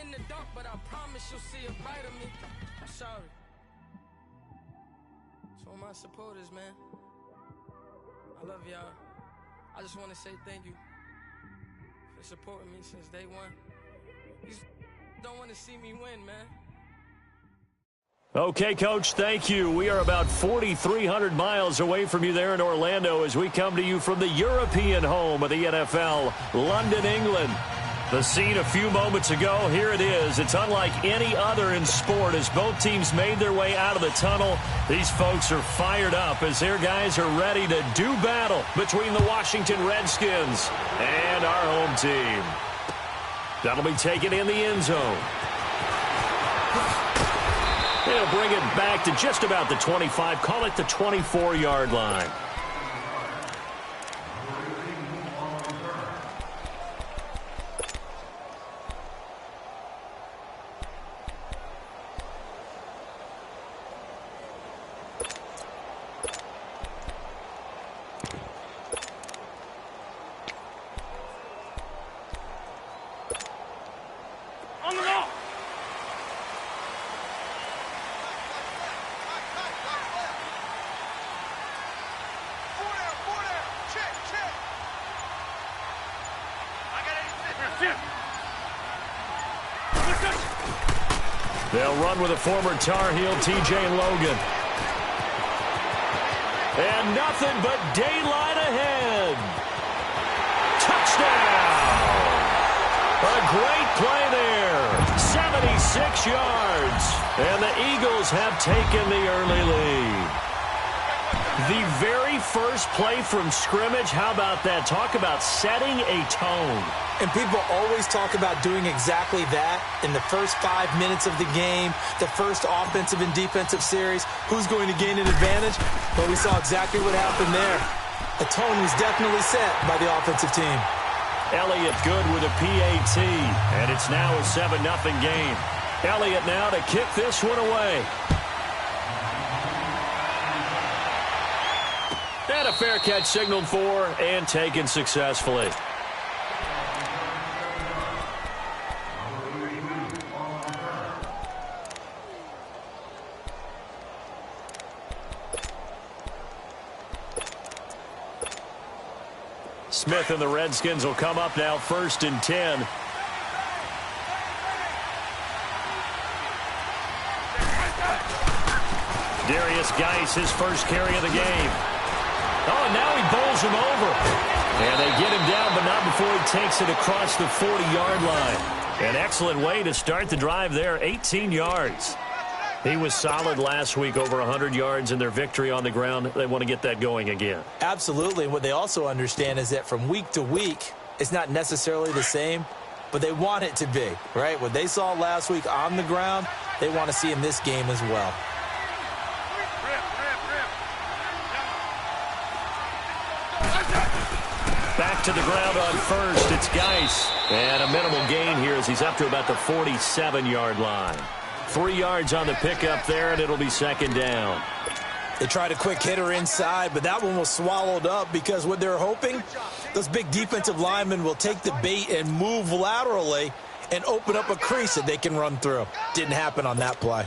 in the dark, but I promise you'll see a brighter me. I'm sorry. To all my supporters, man. I love y'all. I just want to say thank you for supporting me since day one. You don't want to see me win, man. Okay, Coach, thank you. We are about 4,300 miles away from you there in Orlando as we come to you from the European home of the NFL, London, England. The scene a few moments ago, here it is. It's unlike any other in sport as both teams made their way out of the tunnel. These folks are fired up as their guys are ready to do battle between the Washington Redskins and our home team. That'll be taken in the end zone. They'll bring it back to just about the 25, call it the 24-yard line. They'll run with a former Tar Heel, T.J. Logan. And nothing but daylight ahead. Touchdown! A great play there. 76 yards. And the Eagles have taken the early lead. The very first play from scrimmage, how about that? Talk about setting a tone. And people always talk about doing exactly that in the first 5 minutes of the game, the first offensive and defensive series. Who's going to gain an advantage? Well, we saw exactly what happened there. A tone was definitely set by the offensive team. Elliott good with a PAT, and it's now a 7-0 game. Elliott now to kick this one away. And a fair catch signaled for and taken successfully. Smith and the Redskins will come up now 1st and 10. Darius Geis, his first carry of the game. Oh, and now he bowls him over. And they get him down, but not before he takes it across the 40-yard line. An excellent way to start the drive there, 18 yards. He was solid last week, over 100 yards in their victory on the ground. They want to get that going again. Absolutely. And what they also understand is that from week to week, it's not necessarily the same, but they want it to be, right? What they saw last week on the ground, they want to see in this game as well. Back to the ground on first. It's Geis. And a minimal gain here as he's up to about the 47-yard line. 3 yards on the pickup there, and it'll be 2nd down. They tried a quick hitter inside, but that one was swallowed up because what they're hoping, those big defensive linemen will take the bait and move laterally and open up a crease that they can run through. Didn't happen on that play.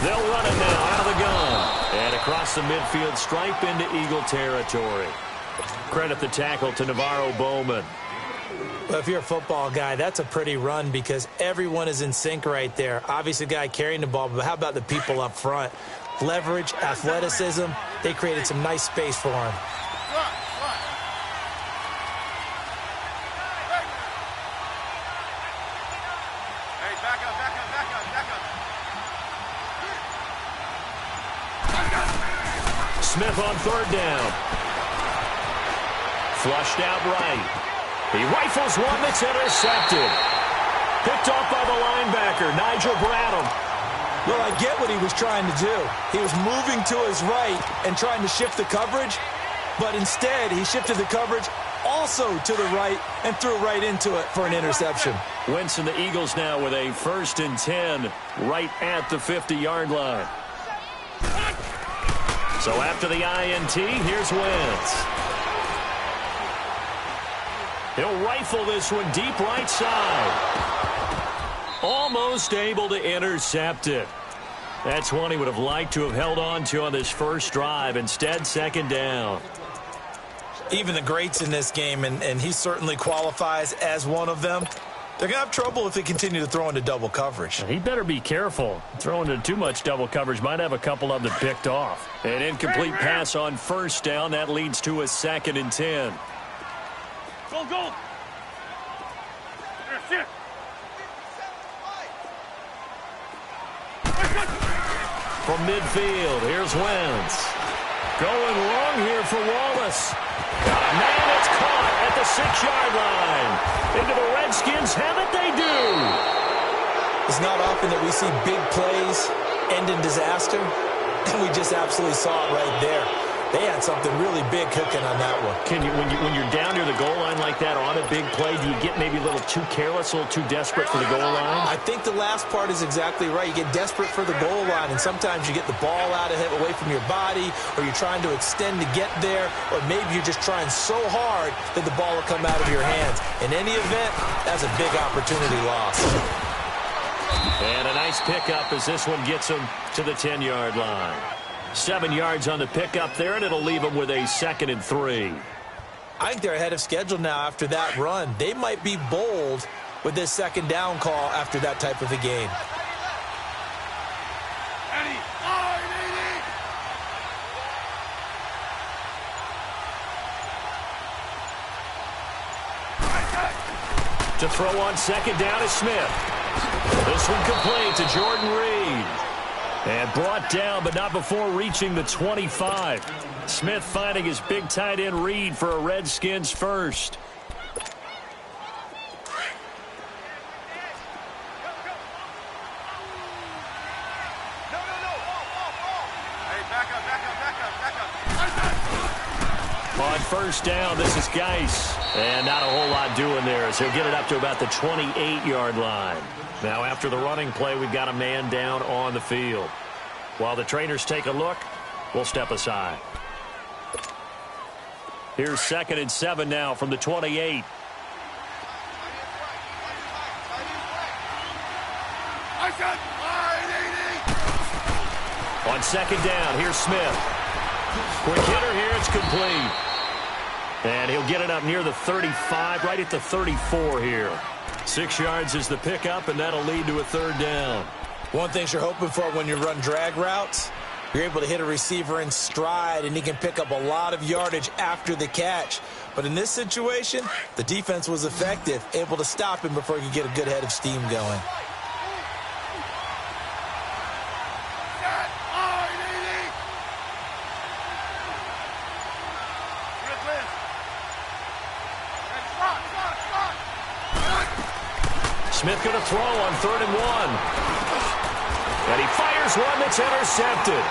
They'll run it now out of the gun. And across the midfield stripe into Eagle territory. Credit the tackle to Navarro Bowman. Well, if you're a football guy, that's a pretty run because everyone is in sync right there. Obviously, the guy carrying the ball, but how about the people up front? Leverage, athleticism, they created some nice space for him. Smith on 3rd down. Flushed out right. He rifles one that's intercepted. Picked off by the linebacker, Nigel Bradham. Well, I get what he was trying to do. He was moving to his right and trying to shift the coverage, but instead he shifted the coverage also to the right and threw right into it for an interception. Wentz and the Eagles now with a 1st and 10 right at the 50-yard line. So after the INT, here's Wentz. He'll rifle this one deep right side. Almost able to intercept it. That's one he would have liked to have held on to on this first drive. Instead, 2nd down. Even the greats in this game, and he certainly qualifies as one of them, they're going to have trouble if they continue to throw into double coverage. He better be careful. Throwing into too much double coverage might have a couple of them picked off. An incomplete pass on 1st down. That leads to a 2nd and 10. Go. From midfield, here's Wentz. Going long here for Wallace. Man, it's caught at the 6-yard line. Into the Redskins have it, they do. It's not often that we see big plays end in disaster, and we just absolutely saw it right there. They had something really big cooking on that one. Can you, when you're down near the goal line like that on a big play, do you get maybe a little too careless, a little too desperate for the goal line? I think the last part is exactly right. You get desperate for the goal line, and sometimes you get the ball out of it, away from your body, or you're trying to extend to get there, or maybe you're just trying so hard that the ball will come out of your hands. In any event, that's a big opportunity loss. And a nice pickup as this one gets him to the 10-yard line. 7 yards on the pickup there, and it'll leave them with a 2nd and 3. I think they're ahead of schedule now after that run. They might be bold with this 2nd down call after that type of a game. To throw on 2nd down is Smith. This one complete to Jordan Reed. And brought down, but not before reaching the 25. Smith finding his big tight end Reed for a Redskins first. On 1st down, this is Geis. And not a whole lot doing there as he'll get it up to about the 28-yard line. Now, after the running play, we've got a man down on the field. While the trainers take a look, we'll step aside. Here's 2nd and 7 now from the 28. On 2nd down, here's Smith. Quick hitter here, it's complete. And he'll get it up near the 35, right at the 34 here. 6 yards is the pickup, and that'll lead to a 3rd down. One thing you're hoping for when you run drag routes, you're able to hit a receiver in stride, and he can pick up a lot of yardage after the catch. But in this situation, the defense was effective, able to stop him before he could get a good head of steam going. Smith going to throw on 3rd and 1. And he fires one that's intercepted.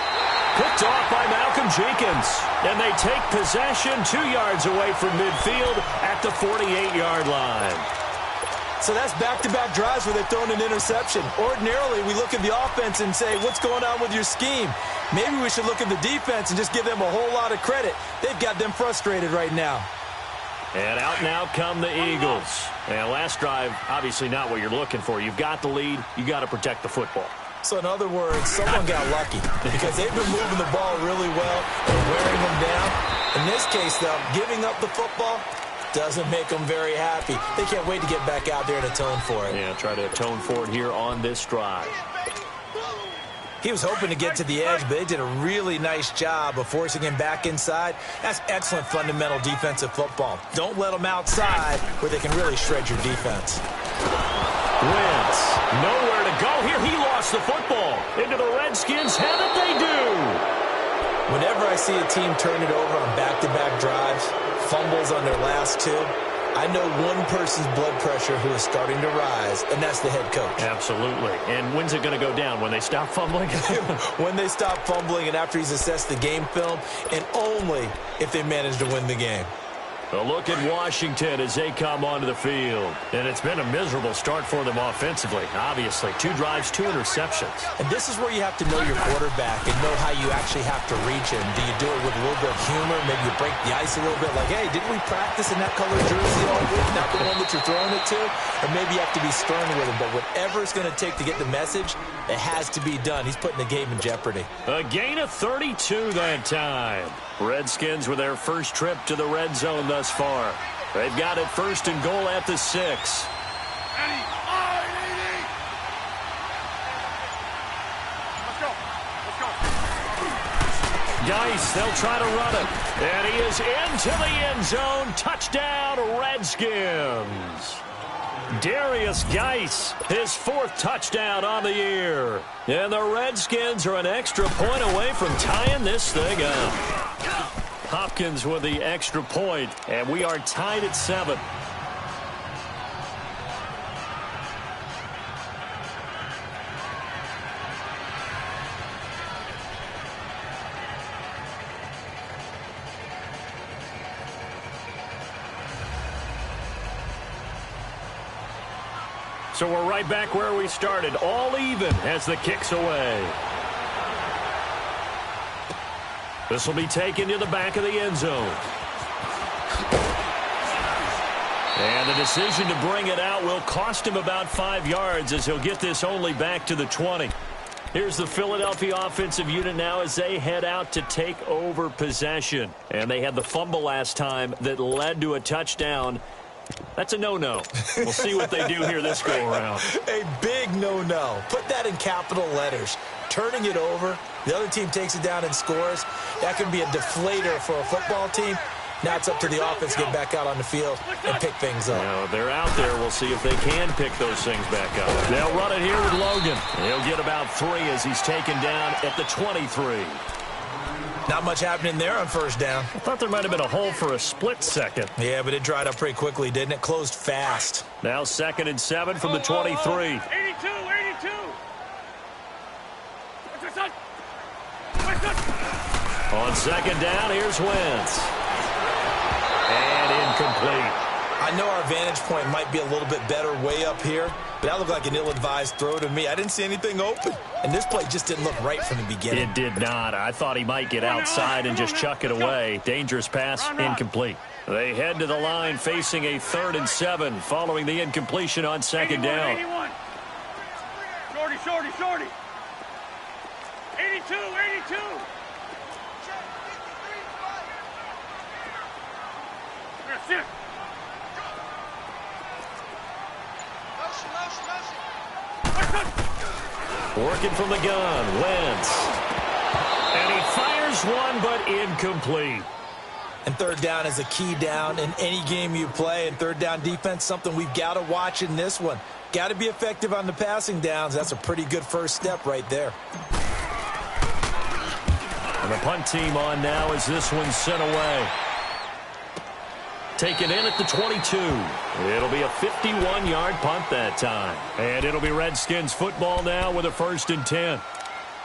Picked off by Malcolm Jenkins. And they take possession 2 yards away from midfield at the 48-yard line. So that's back-to-back drives where they've thrown an interception. Ordinarily, we look at the offense and say, what's going on with your scheme? Maybe we should look at the defense and just give them a whole lot of credit. They've got them frustrated right now. And out now come the Eagles. And last drive, obviously not what you're looking for. You've got the lead. You got to protect the football. So in other words, someone got lucky because they've been moving the ball really well and wearing them down. In this case, though, giving up the football doesn't make them very happy. They can't wait to get back out there and atone for it. Yeah, try to atone for it here on this drive. He was hoping to get to the edge, but they did a really nice job of forcing him back inside. That's excellent fundamental defensive football. Don't let them outside where they can really shred your defense. Wentz, nowhere to go here. He lost the football. Into the Redskins. Have it, they do. Whenever I see a team turn it over on back-to-back drives, fumbles on their last two, I know one person's blood pressure who is starting to rise, and that's the head coach. Absolutely. And when's it going to go down? When they stop fumbling? When they stop fumbling and after he's assessed the game film, and only if they manage to win the game. A look at Washington as they come onto the field. And it's been a miserable start for them offensively, obviously. 2 drives, 2 interceptions. And this is where you have to know your quarterback and know how you actually have to reach him. Do you do it with a little bit of humor? Maybe you break the ice a little bit like, hey, didn't we practice in that color jersey all week? Not the one that you're throwing it to? Or maybe you have to be stern with him. But whatever it's going to take to get the message, it has to be done. He's putting the game in jeopardy. A gain of 32 that time. Redskins with their first trip to the red zone thus far. They've got it 1st and goal at the 6. Let's go. Let's go. Geis, they'll try to run it. And he is into the end zone. Touchdown, Redskins. Darius Geis, his 4th touchdown on the year. And the Redskins are an extra point away from tying this thing up. Hopkins with the extra point, and we are tied at 7. So we're right back where we started, all even as the kick's away. This will be taken to the back of the end zone. And the decision to bring it out will cost him about 5 yards as he'll get this only back to the 20. Here's the Philadelphia offensive unit now as they head out to take over possession. And they had the fumble last time that led to a touchdown. That's a no-no. We'll see what they do here this go-around. A big no-no. Put that in capital letters. Turning it over, the other team takes it down and scores. That can be a deflator for a football team. Now it's up to the offense to get back out on the field and pick things up. Now, they're out there. We'll see if they can pick those things back up. They'll run it here with Logan. He'll get about 3 as he's taken down at the 23. Not much happening there on 1st down. I thought there might have been a hole for a split second. Yeah, but it dried up pretty quickly, didn't it? Closed fast. Now 2nd and 7 from the 23. 82. On 2nd down, here's Wentz. And incomplete. I know our vantage point might be a little bit better way up here, but that looked like an ill-advised throw to me. I didn't see anything open, and this play just didn't look right from the beginning. It did not. I thought he might get outside and just chuck it away. Dangerous pass, incomplete. They head to the line facing a 3rd and 7 following the incompletion on 2nd down. 81. Shorty. 82. That's it. Working from the gun, Wentz. And he fires one, but incomplete. And 3rd down is a key down in any game you play. And 3rd down defense, something we've got to watch in this one. Got to be effective on the passing downs. That's a pretty good first step right there. And the punt team on now as this one's sent away. Taken in at the 22. It'll be a 51-yard punt that time. And it'll be Redskins football now with a 1st and 10.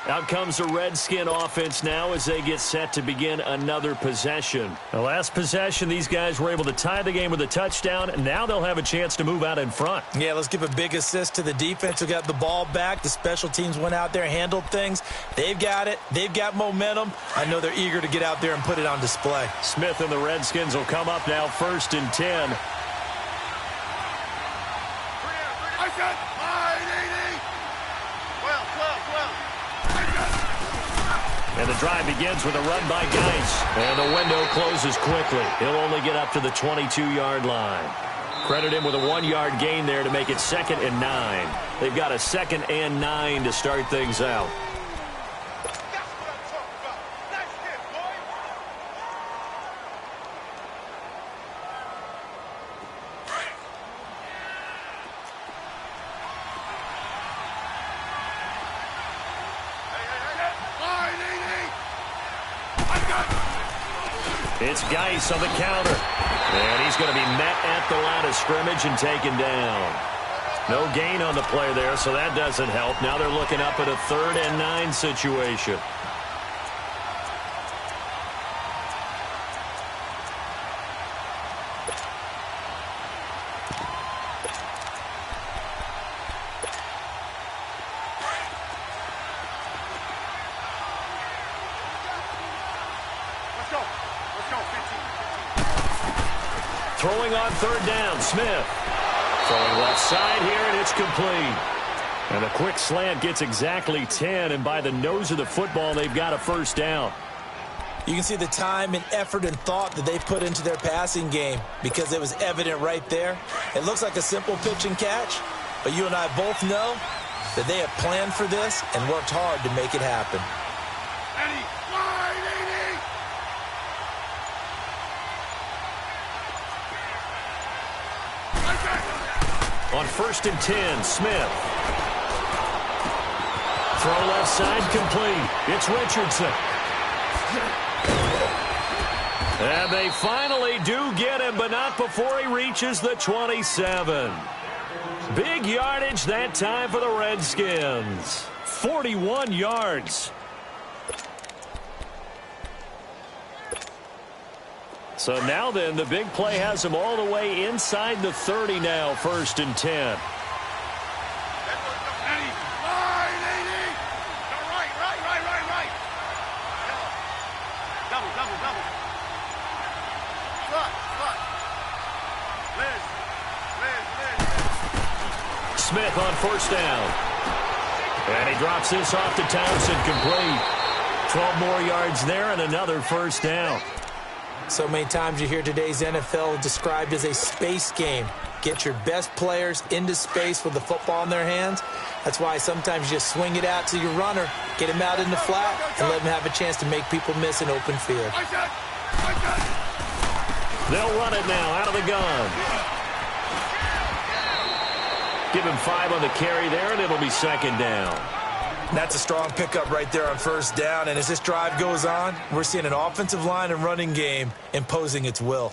Out comes the Redskin offense now as they get set to begin another possession. The last possession, these guys were able to tie the game with a touchdown, and now they'll have a chance to move out in front. Yeah, let's give a big assist to the defense who got the ball back. The special teams went out there, handled things. They've got it. They've got momentum. I know they're eager to get out there and put it on display. Smith and the Redskins will come up now 1st and 10. I got 12. And the drive begins with a run by Geis. And the window closes quickly. He'll only get up to the 22-yard line. Credit him with a 1-yard gain there to make it 2nd and 9. They've got a 2nd and 9 to start things out. It's Geis on the counter. And he's going to be met at the line of scrimmage and taken down. No gain on the play there, so that doesn't help. Now they're looking up at a 3rd and 9 situation. Throwing on 3rd down, Smith. Throwing left side here, and it's complete. And a quick slant gets exactly 10, and by the nose of the football, they've got a 1st down. You can see the time and effort and thought that they put into their passing game because it was evident right there. It looks like a simple pitch and catch, but you and I both know that they have planned for this and worked hard to make it happen. On 1st and 10, Smith. Throw left side complete. It's Richardson. And they finally do get him, but not before he reaches the 27. Big yardage that time for the Redskins. 41 yards. So now then, the big play has him all the way inside the 30 now, 1st and 10. Smith on 1st down. And he drops this off to Townsend, complete. 12 more yards there and another 1st down. So many times you hear today's NFL described as a space game. Get your best players into space with the football in their hands. That's why sometimes you just swing it out to your runner, get him out in the flat, and let him have a chance to make people miss an open field. They'll run it now out of the gun. Give him 5 on the carry there, and it'll be 2nd down. That's a strong pickup right there on 1st down, and as this drive goes on, we're seeing an offensive line and running game imposing its will.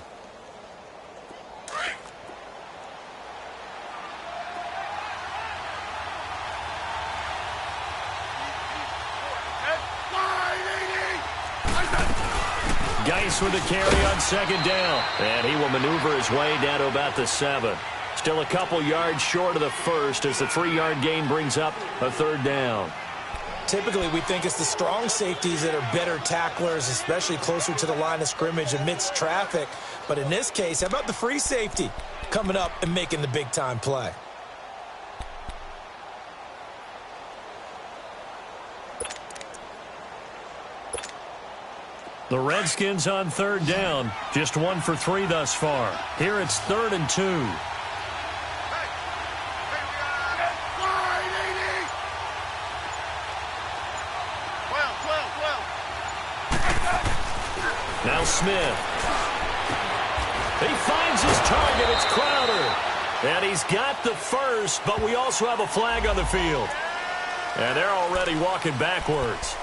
Geis with a carry on 2nd down, and he will maneuver his way down to about the 7. Still a couple yards short of the 1st as the 3-yard gain brings up a 3rd down. Typically, we think it's the strong safeties that are better tacklers, especially closer to the line of scrimmage amidst traffic. But in this case, how about the free safety coming up and making the big-time play? The Redskins on 3rd down, just 1 for 3 thus far. Here it's 3rd and 2. Now Smith. He finds his target. It's Crowder. And he's got the 1st, but we also have a flag on the field. And they're already walking backwards.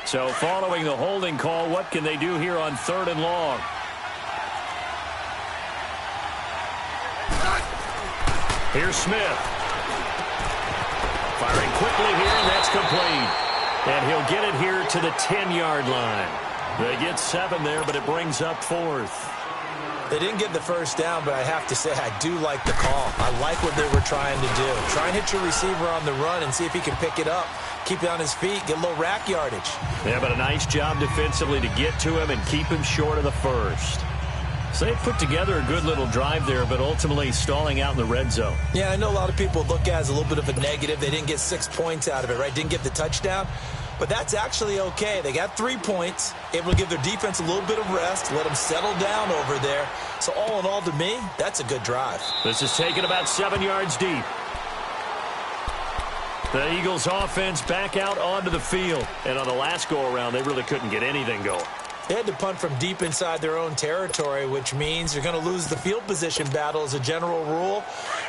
So following the holding call, what can they do here on 3rd and long? Here's Smith. Firing quickly here, and that's complete. And he'll get it here to the 10-yard line. They get 7 there, but it brings up 4th. They didn't get the 1st down, but I have to say I do like the call. I like what they were trying to do. Try and hit your receiver on the run and see if he can pick it up. Keep it on his feet, get a little rack yardage. Yeah, but a nice job defensively to get to him and keep him short of the 1st. So they put together a good little drive there, but ultimately stalling out in the red zone. Yeah, I know a lot of people look at it as a little bit of a negative. They didn't get 6 points out of it, right? Didn't get the touchdown. But that's actually okay. They got 3 points, able to give their defense a little bit of rest, let them settle down over there. So all in all, to me, that's a good drive. This is taken about 7 yards deep. The Eagles offense back out onto the field. And on the last go-around, they really couldn't get anything going. They had to punt from deep inside their own territory, which means you're going to lose the field position battle as a general rule.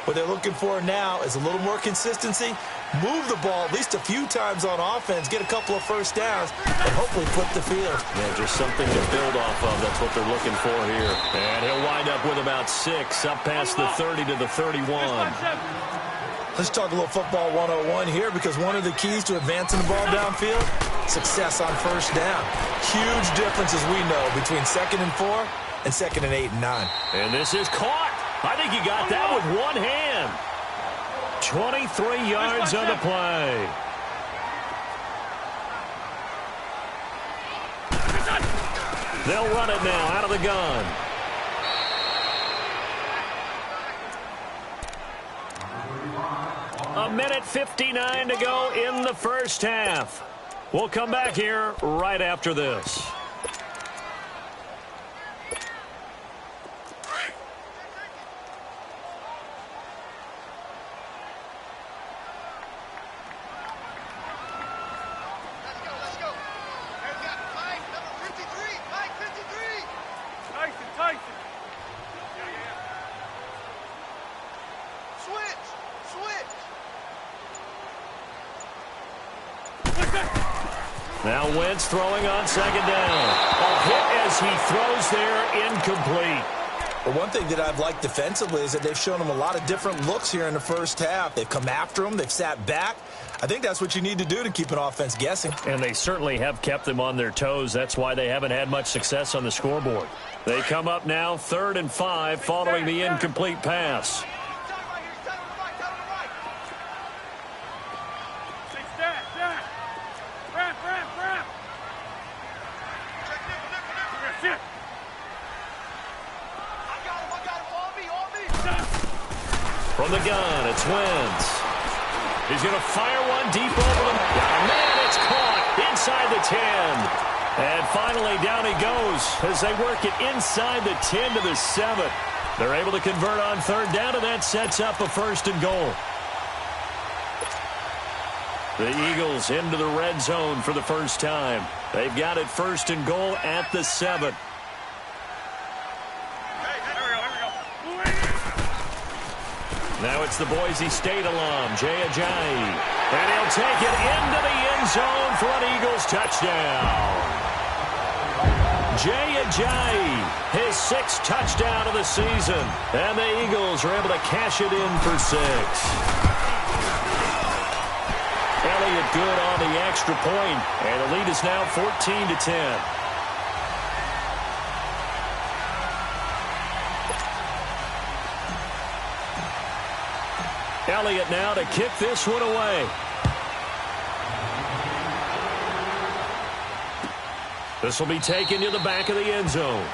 What they're looking for now is a little more consistency, move the ball at least a few times on offense, get a couple of first downs, and hopefully flip the field. Yeah, just something to build off of. That's what they're looking for here. And he'll wind up with about 6, up past the 30 to the 31. Let's talk a little football 101 here, because one of the keys to advancing the ball downfield, success on first down. Huge difference, as we know, between 2nd and 4 and 2nd and 8 and 9. And this is caught. I think he got that with one hand. 23 yards on the play. They'll run it now out of the gun. A minute 59 to go in the first half. We'll come back here right after this. Now Wentz throwing on 2nd down. A hit as he throws there, incomplete. Well, one thing that I've liked defensively is that they've shown them a lot of different looks here in the first half. They've come after them. They've sat back. I think that's what you need to do to keep an offense guessing. And they certainly have kept them on their toes. That's why they haven't had much success on the scoreboard. They come up now 3rd and 5 following the incomplete pass. From the gun, it's Wentz. He's going to fire one deep over them. Oh, man, it's caught inside the 10. And finally, down he goes as they work it inside the 10 to the 7. They're able to convert on 3rd down, and that sets up a 1st and goal. The Eagles into the red zone for the first time. They've got it 1st and goal at the 7. Now it's the Boise State alum, Jay Ajayi. And he'll take it into the end zone for an Eagles touchdown. Jay Ajayi, his 6th touchdown of the season. And the Eagles are able to cash it in for 6. Elliott good on the extra point, and the lead is now 14-10. Elliott now to kick this one away. This will be taken to the back of the end zone.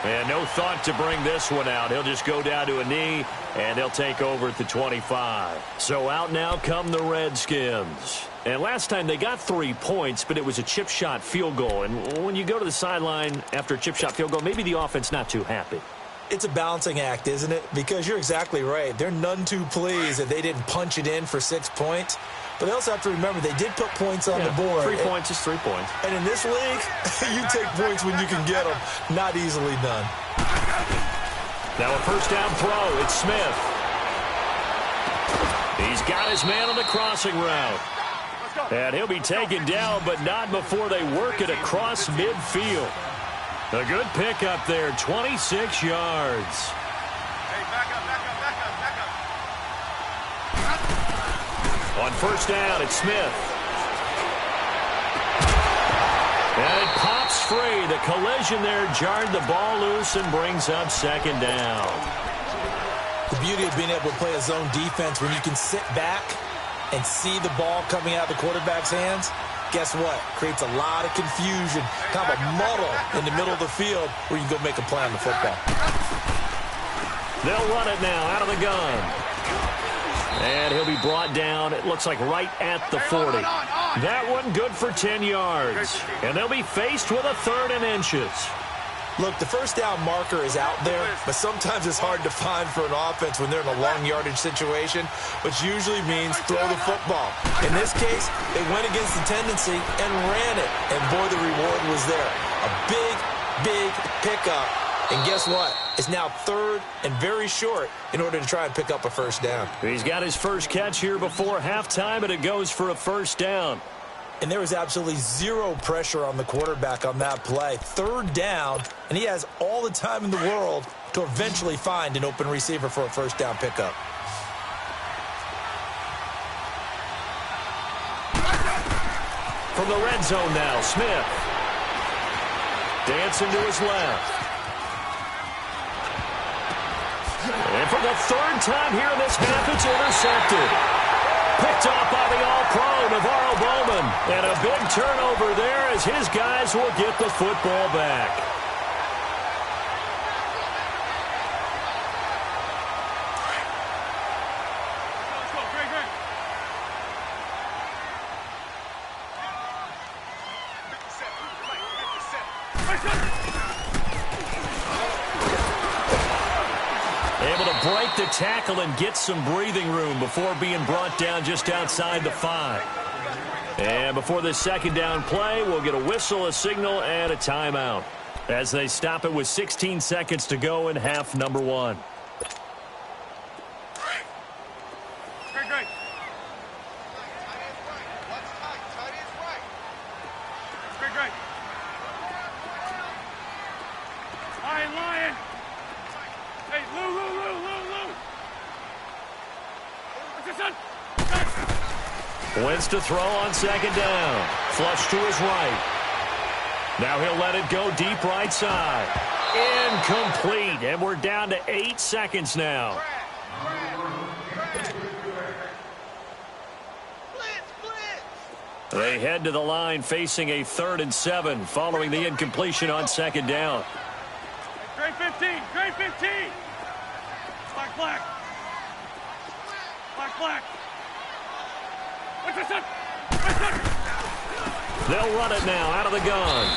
And no thought to bring this one out. He'll just go down to a knee, and they'll take over at the 25. So out now come the Redskins. And last time they got 3 points, but it was a chip shot field goal. And when you go to the sideline after a chip shot field goal, maybe the offense not too happy. It's a balancing act, isn't it? Because you're exactly right. They're none too pleased that they didn't punch it in for 6 points. But they also have to remember they did put points on the board. 3 points is 3 points. And in this league, you take points when you can get them. Not easily done. Now a 1st down throw. It's Smith. He's got his man on the crossing route. And he'll be taken down, but not before they work it across midfield. A good pickup there, 26 yards. Hey, back up. On 1st down, it's Smith. And it pops free. The collision there jarred the ball loose and brings up 2nd down. The beauty of being able to play a zone defense when you can sit back and see the ball coming out of the quarterback's hands. Guess what? Creates a lot of confusion, kind of a muddle in the middle of the field where you can go make a play on the football. They'll run it now out of the gun. And he'll be brought down, it looks like right at the 40. That one good for 10 yards. And they'll be faced with a 3rd and inches. Look, the 1st down marker is out there, but sometimes it's hard to find for an offense when they're in a long yardage situation, which usually means throw the football. In this case, they went against the tendency and ran it, and boy, the reward was there. A big pickup. And guess what? It's now 3rd and very short in order to try and pick up a first down. He's got his first catch here before halftime, and it goes for a first down. And there was absolutely zero pressure on the quarterback on that play. 3rd down, and he has all the time in the world to eventually find an open receiver for a first down pickup. From the red zone now, Smith. Dancing to his left. And for the 3rd time here in this half, it's intercepted. Picked off by the all-pro, Navarro Bowman. And a big turnover there as his guys will get the football back. Able to break the tackle and get some breathing room before being brought down just outside the 5. And before this second down play, we'll get a whistle, a signal, and a timeout as they stop it with 16 seconds to go in half number 1. Great. Lion. Hey, Lou. What's your son? Wins to throw on second down. Flush to his right. Now he'll let it go deep right side. Incomplete. And we're down to 8 seconds now. They head to the line facing a 3rd and 7 following the incompletion on second down. Grade 15. Black. What's your son? They'll run it now out of the gun.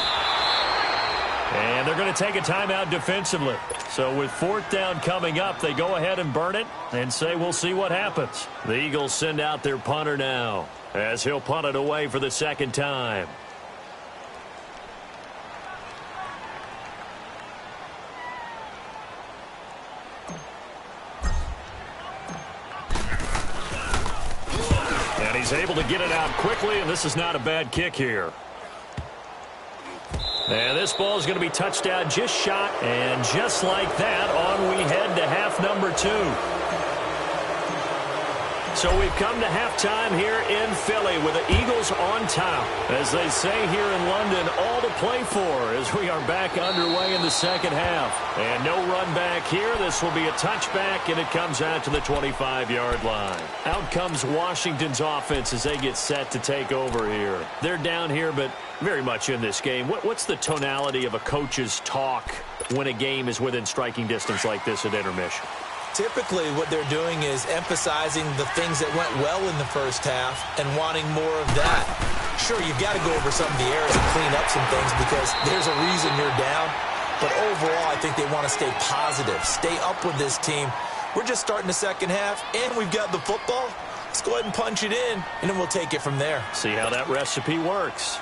And they're going to take a timeout defensively. So with 4th down coming up, they go ahead and burn it and say we'll see what happens. The Eagles send out their punter now as he'll punt it away for the 2nd time. And he's able to get it out quickly, and this is not a bad kick here. And this ball is going to be touchdown just shot, and just like that, on we head to half number 2. So we've come to halftime here in Philly with the Eagles on top. As they say here in London, all to play for as we are back underway in the second half. And no run back here. This will be a touchback, and it comes out to the 25-yard line. Out comes Washington's offense as they get set to take over here. They're down here, but very much in this game. What's the tonality of a coach's talk when a game is within striking distance like this at intermission? Typically, what they're doing is emphasizing the things that went well in the first half and wanting more of that. Sure, you've got to go over some of the errors and clean up some things because there's a reason you're down. But overall, I think they want to stay positive, stay up with this team. We're just starting the second half, and we've got the football. Let's go ahead and punch it in, and then we'll take it from there. See how that recipe works.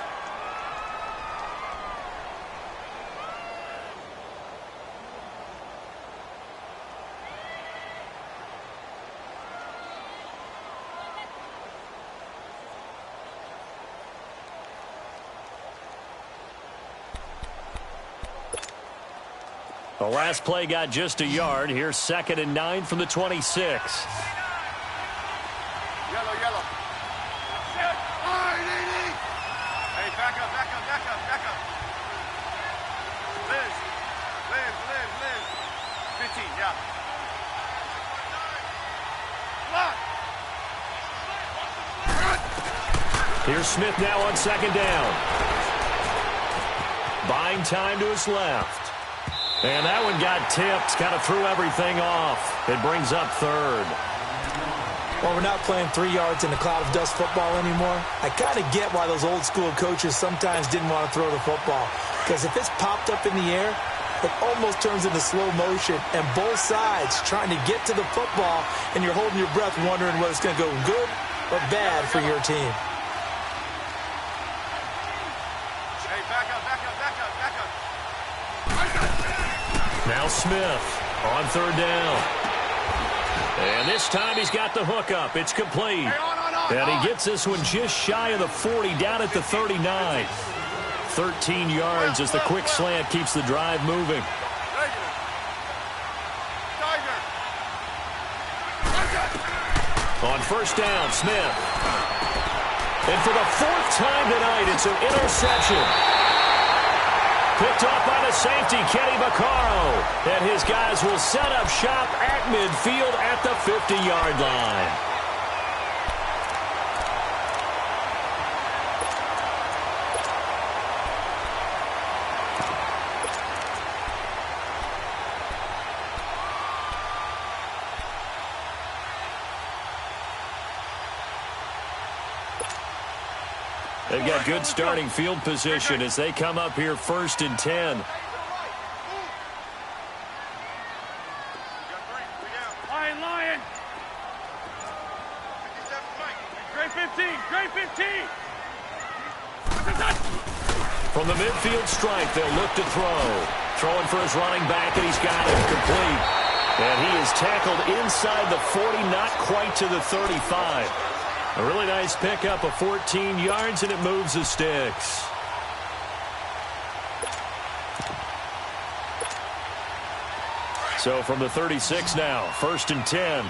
The last play got just a yard. Here's 2nd and 9 from the 26. Yellow. Hey, back up. Liz. 15, yeah. Here's Smith now on second down. Buying time to his left. And that one got tipped, kind of threw everything off. It brings up 3rd. Well, we're not playing 3 yards in a cloud of dust football anymore. I kind of get why those old school coaches sometimes didn't want to throw the football. Because if it's popped up in the air, it almost turns into slow motion. And both sides trying to get to the football, and you're holding your breath wondering whether it's going to go good or bad for your team. Hey, back up. Now Smith on third down. And this time he's got the hook up. It's complete. And he gets this one just shy of the 40, down at the 39. 13 yards as the quick slant keeps the drive moving. On first down, Smith. And for the fourth time tonight, it's an interception. Picked off by the safety, Kenny Vaccaro. And his guys will set up shop at midfield at the 50-yard line. They've got good starting field position as they come up here first and 10. Lion. Great 15. Great 15. From the midfield stripe, they'll look to throw. Throwing for his running back, and he's got it complete. And he is tackled inside the 40, not quite to the 35. A really nice pickup of 14 yards, and it moves the sticks. So from the 36 now, first and 10.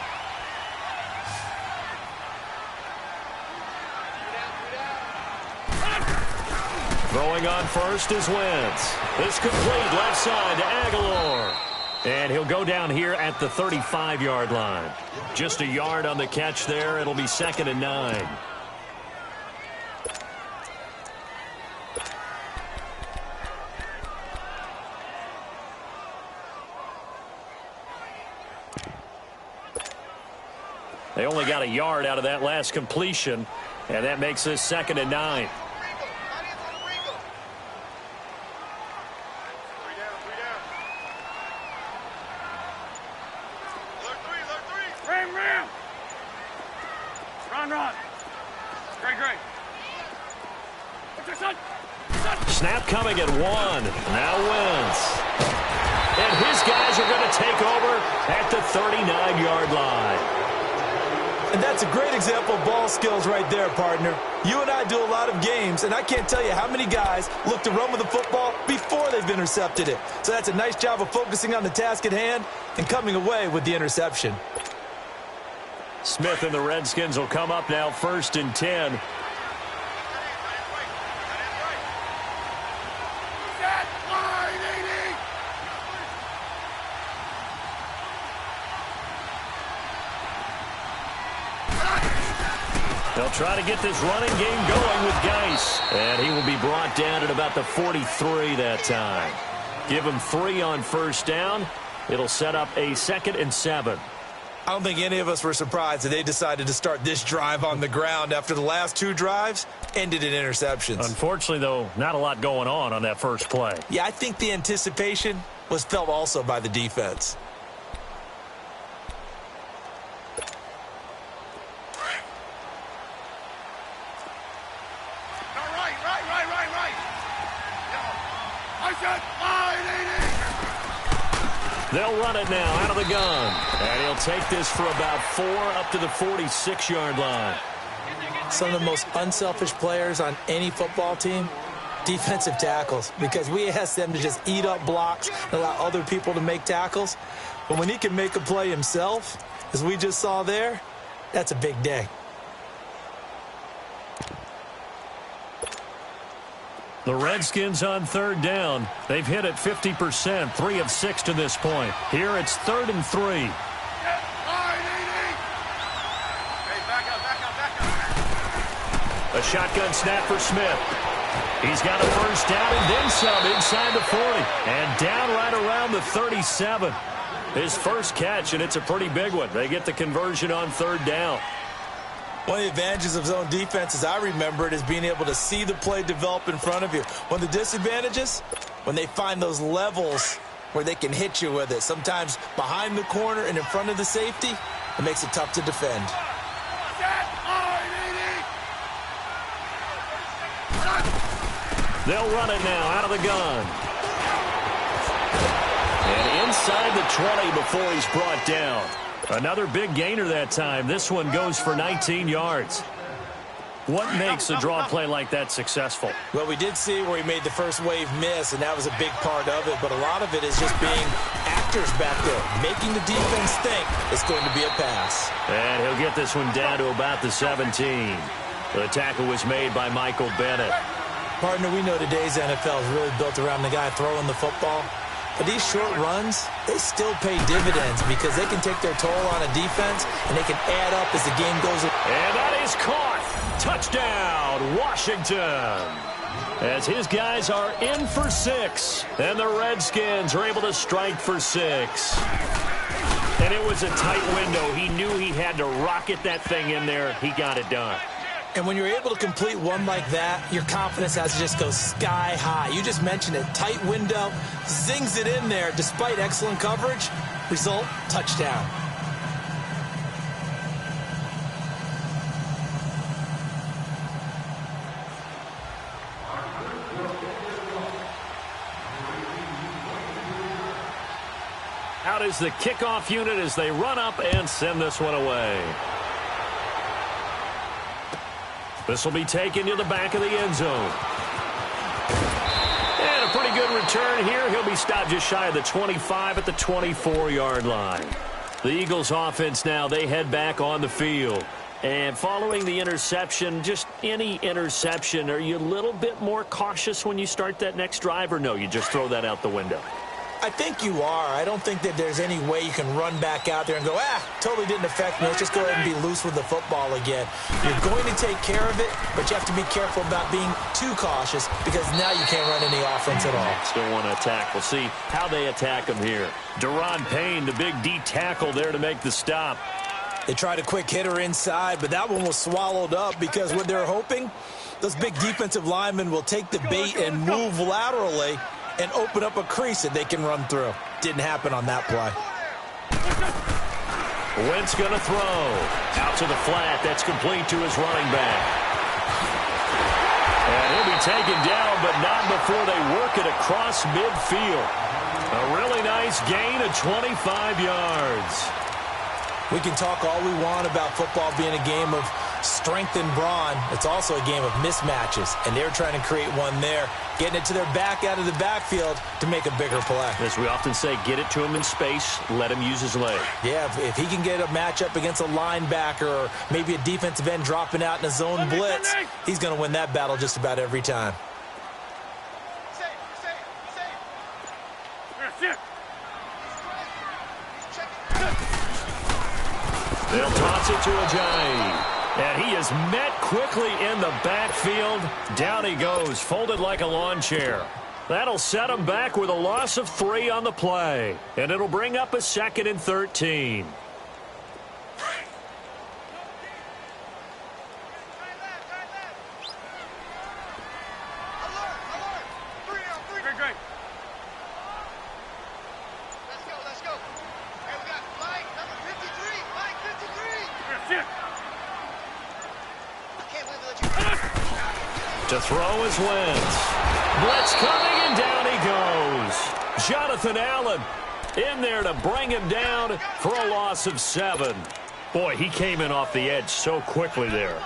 Throwing on first is Wentz. This complete left side to Aguilar. And he'll go down here at the 35-yard line. Just a yard on the catch there. It'll be second and 9. They only got a yard out of that last completion, and that makes this second and 9. Snap coming at 1. Now Wentz. And his guys are going to take over at the 39-yard line. And that's a great example of ball skills right there, partner. You and I do a lot of games, and I can't tell you how many guys look to run with the football before they've intercepted it. So that's a nice job of focusing on the task at hand and coming away with the interception. Smith and the Redskins will come up now first and 10. They'll try to get this running game going with Geis. And he will be brought down at about the 43 that time. Give him 3 on first down. It'll set up a second and 7. I don't think any of us were surprised that they decided to start this drive on the ground after the last 2 drives ended in interceptions. Unfortunately, though, not a lot going on that first play. Yeah, I think the anticipation was felt also by the defense. They'll run it now out of the gun. And he'll take this for about 4 up to the 46-yard line. Some of the most unselfish players on any football team, defensive tackles, because we ask them to just eat up blocks and allow other people to make tackles. But when he can make a play himself, as we just saw there, that's a big day. The Redskins on third down. They've hit it 50%, 3 of 6 to this point. Here it's 3rd and 3. Hey, back up. A shotgun snap for Smith. He's got a first down and then some inside the 40. And down right around the 37. His first catch, and it's a pretty big one. They get the conversion on third down. One of the advantages of zone defense, as I remember it, is being able to see the play develop in front of you. One of the disadvantages, when they find those levels where they can hit you with it, sometimes behind the corner and in front of the safety, it makes it tough to defend. They'll run it now out of the gun. And inside the 20 before he's brought down. Another big gainer that time. This one goes for 19 yards. What makes a draw play like that successful? Well, we did see where he made the first wave miss, and that was a big part of it. But a lot of it is just being actors back there, making the defense think it's going to be a pass. And he'll get this one down to about the 17. The tackle was made by Michael Bennett. Partner, we know today's NFL is really built around the guy throwing the football. But these short runs, they still pay dividends because they can take their toll on a defense, and they can add up as the game goes. And that is caught. Touchdown, Washington. As his guys are in for 6, and the Redskins are able to strike for 6. And it was a tight window. He knew he had to rocket that thing in there. He got it done. And when you're able to complete one like that, your confidence has to just go sky high. You just mentioned it. Tight window, zings it in there despite excellent coverage. Result, touchdown. Out is the kickoff unit as they run up and send this one away. This will be taken to the back of the end zone. And a pretty good return here. He'll be stopped just shy of the 25 at the 24-yard line. The Eagles offense now, they head back on the field. And following the interception, just any interception, are you a little bit more cautious when you start that next drive, or no, you just throw that out the window? I think you are. I don't think that there's any way you can run back out there and go, totally didn't affect me. Let's just go ahead and be loose with the football again. You're going to take care of it, but you have to be careful about being too cautious because now you can't run any offense at all. Still want to attack. We'll see how they attack him here. Deron Payne, the big D tackle there to make the stop. They tried a quick hitter inside, but that one was swallowed up because what they're hoping, those big defensive linemen will take the bait and move laterally and open up a crease that they can run through. Didn't happen on that play. Wentz going to throw. Out to the flat. That's complete to his running back. And he'll be taken down, but not before they work it across midfield. A really nice gain of 25 yards. We can talk all we want about football being a game of strength and brawn. It's also a game of mismatches, and they're trying to create one there, getting it to their back out of the backfield to make a bigger play. As we often say, get it to him in space, let him use his leg. Yeah, if he can get a matchup against a linebacker or maybe a defensive end dropping out in a zone blitz, he's going to win that battle just about every time. They'll toss it to Ajayi. And he is met quickly in the backfield. Down he goes, folded like a lawn chair. That'll set him back with a loss of 3 on the play. And it'll bring up a 2nd and 13. To throw is Wentz. Blitz coming, and down he goes. Jonathan Allen in there to bring him down for a loss of 7. Boy, he came in off the edge so quickly there.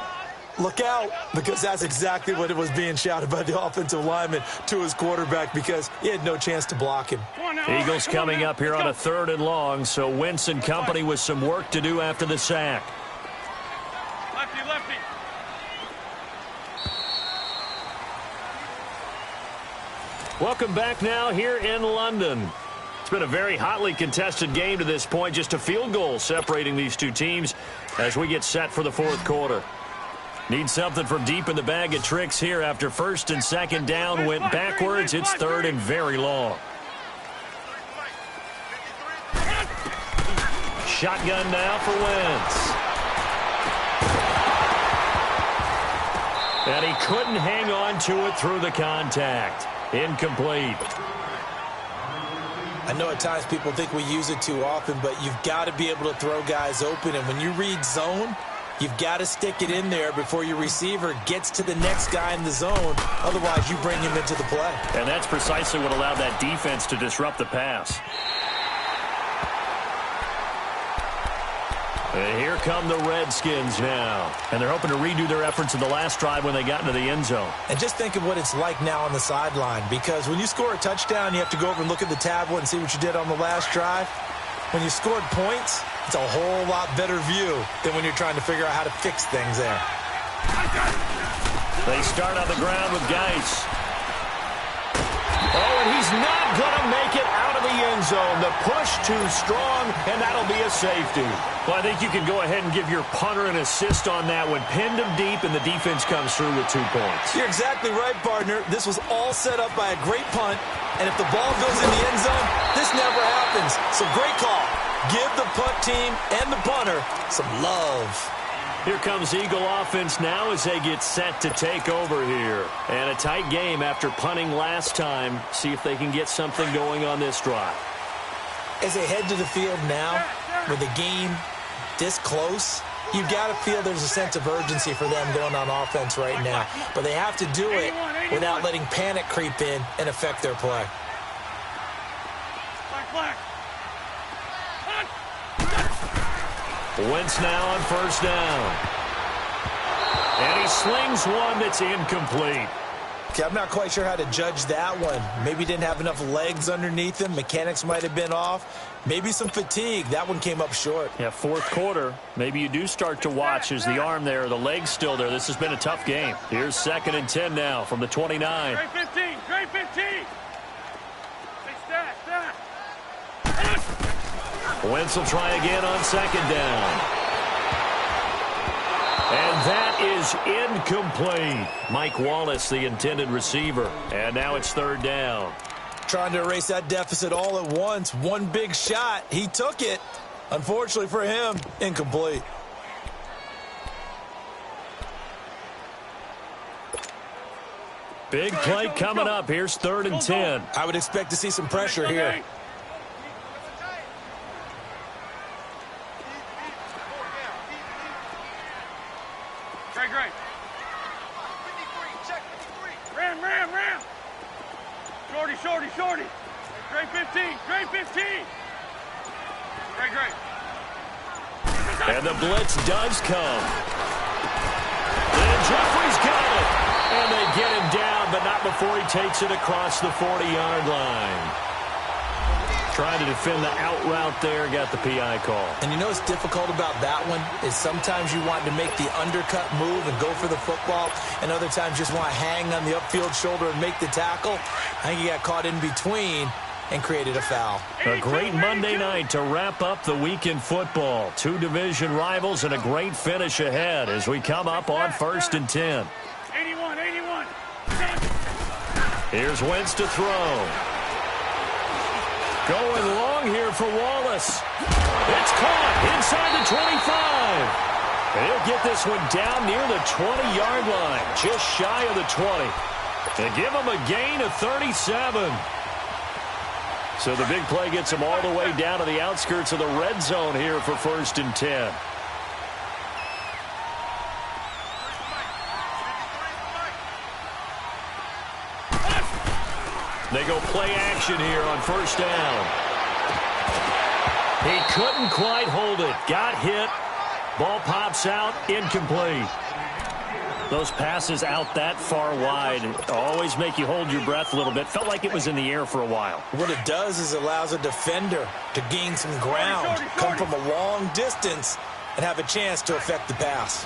Look out, because that's exactly what it was being shouted by the offensive lineman to his quarterback because he had no chance to block him. Eagles coming up here on a 3rd and long, so Wentz and company with some work to do after the sack. Lefty, lefty. Welcome back now here in London. It's been a very hotly contested game to this point. Just a field goal separating these two teams as we get set for the 4th quarter. Need something from deep in the bag of tricks here after 1st and 2nd down went backwards. It's 3rd and very long. Shotgun now for Wentz. And he couldn't hang on to it through the contact. Incomplete. I know at times people think we use it too often, but you've got to be able to throw guys open. And when you read zone, you've got to stick it in there before your receiver gets to the next guy in the zone. Otherwise, you bring him into the play. And that's precisely what allowed that defense to disrupt the pass. And here come the Redskins now. And they're hoping to redo their efforts in the last drive when they got into the end zone. And just think of what it's like now on the sideline, because when you score a touchdown, you have to go over and look at the tablet and see what you did on the last drive. When you scored points, it's a whole lot better view than when you're trying to figure out how to fix things there. They start on the ground with Geis. Oh, and he's not going to make it out of the end zone. The push too strong, and that'll be a safety. Well, I think you can go ahead and give your punter an assist on that one. Pinned him deep, and the defense comes through with 2 points. You're exactly right, partner. This was all set up by a great punt, and if the ball goes in the end zone, this never happens. So great call. Give the punt team and the punter some love. Here comes Eagle offense now as they get set to take over here. And a tight game after punting last time. See if they can get something going on this drive. As they head to the field now, with the game this close, you've got to feel there's a sense of urgency for them going on offense right now. But they have to do it without letting panic creep in and affect their play. Wentz now on first down. And he slings one that's incomplete. Okay, I'm not quite sure how to judge that one. Maybe didn't have enough legs underneath him. Mechanics might have been off. Maybe some fatigue. That one came up short. Yeah, fourth quarter. Maybe you do start to watch as the arm there, the leg's still there. This has been a tough game. Here's 2nd and 10 now from the 29. Great 15. Great 15. Hey, stack. Wentz will try again on 2nd down. And that is incomplete. Mike Wallace, the intended receiver. And now it's 3rd down. Trying to erase that deficit all at once. One big shot. He took it. Unfortunately for him, incomplete. Big play coming up. Here's 3rd and 10. I would expect to see some pressure here. Great. Ram. Shorty. Great 15. Great. And the blitz does come. And Jeffrey's got it. And they get him down, but not before he takes it across the 40-yard line. Trying to defend the out route there, got the PI call. And you know what's difficult about that one is sometimes you want to make the undercut move and go for the football, and other times just want to hang on the upfield shoulder and make the tackle. I think he got caught in between and created a foul. A great Monday night to wrap up the week in football. 2 division rivals and a great finish ahead as we come up on 1st and 10. 81. Here's Wentz to throw. Going long here for Wallace. It's caught inside the 25. And he'll get this one down near the 20-yard line, just shy of the 20. They give him a gain of 37. So the big play gets him all the way down to the outskirts of the red zone here for 1st and 10. They go play action here on 1st down. He couldn't quite hold it. Got hit. Ball pops out. Incomplete. Those passes out that far wide always make you hold your breath a little bit. Felt like it was in the air for a while. What it does is allows a defender to gain some ground, come from a long distance, and have a chance to affect the pass.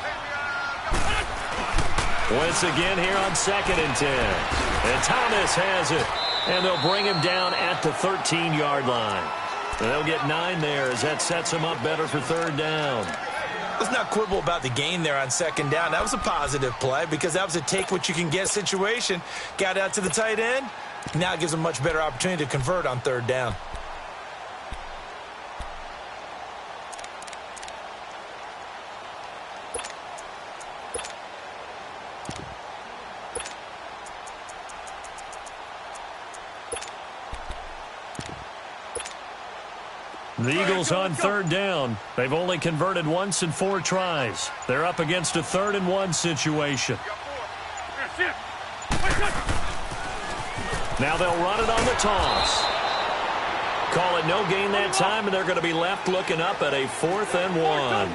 Once again here on 2nd and 10. And Thomas has it. And they'll bring him down at the 13-yard line. And they'll get 9 there as that sets him up better for 3rd down. Let's not quibble about the gain there on 2nd down. That was a positive play because that was a take-what-you-can-get situation. Got out to the tight end. Now it gives him a much better opportunity to convert on 3rd down. The Eagles on 3rd down. They've only converted once in 4 tries. They're up against a 3rd and 1 situation. Now they'll run it on the toss. Call it no gain that time, and they're going to be left looking up at a 4th and 1.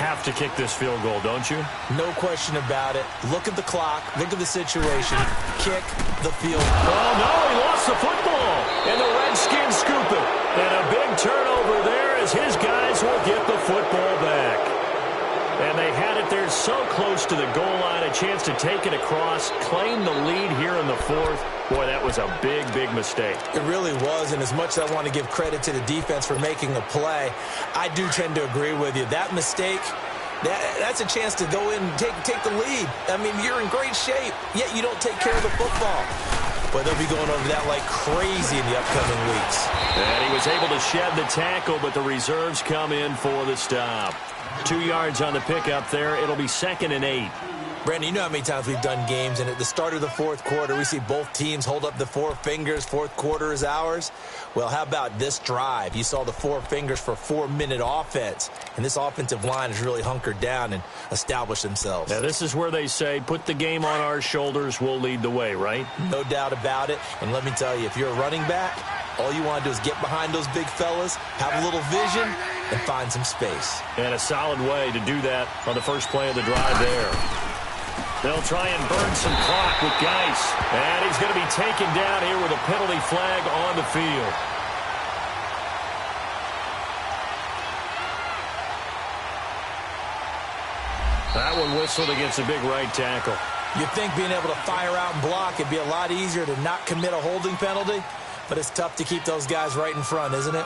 Have to kick this field goal, don't you? No question about it. Look at the clock. Look at the situation. Kick the field goal. Oh, no, he lost the football. And the Redskins scoop it. And a big turnover there as his guys will get the football back. And they had it there so close to the goal line, a chance to take it across, claim the lead here in the 4th. Boy, that was a big, big mistake. It really was, and as much as I want to give credit to the defense for making a play, I do tend to agree with you. That mistake, that's a chance to go in and take the lead. I mean, you're in great shape, yet you don't take care of the football. But they'll be going over that like crazy in the upcoming weeks. And he was able to shed the tackle, but the reserves come in for the stop. 2 yards on the pickup there. It'll be 2nd and 8. Brandon, you know how many times we've done games, and at the start of the 4th quarter, we see both teams hold up the 4 fingers, 4th quarter is ours. Well, how about this drive? You saw the 4 fingers for 4-minute offense, and this offensive line has really hunkered down and established themselves. Now, this is where they say, put the game on our shoulders, we'll lead the way, right? No doubt about it, and let me tell you, if you're a running back, all you want to do is get behind those big fellas, have a little vision, and find some space. And a solid way to do that on the first play of the drive there. They'll try and burn some clock with Geis. And he's going to be taken down here with a penalty flag on the field. That one whistled against a big right tackle. You'd think being able to fire out and block it'd be a lot easier to not commit a holding penalty, but it's tough to keep those guys right in front, isn't it?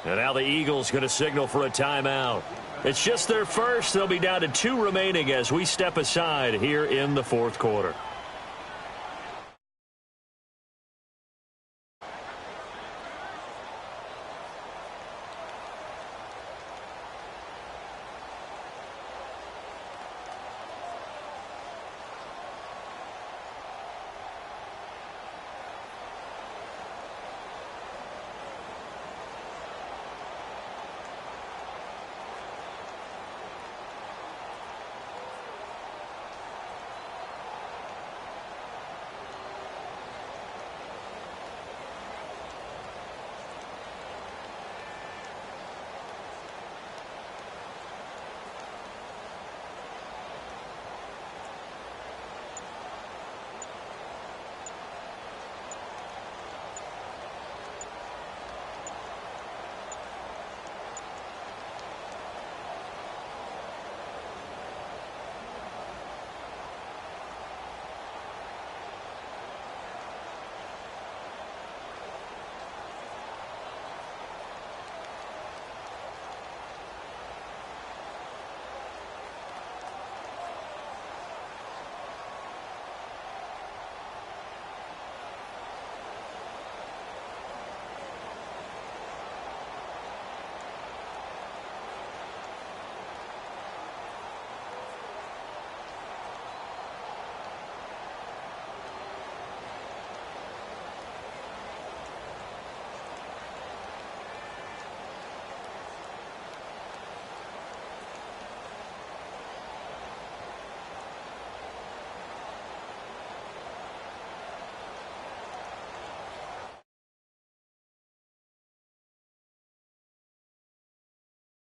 And now the Eagles going to signal for a timeout. It's just their first. They'll be down to 2 remaining as we step aside here in the 4th quarter.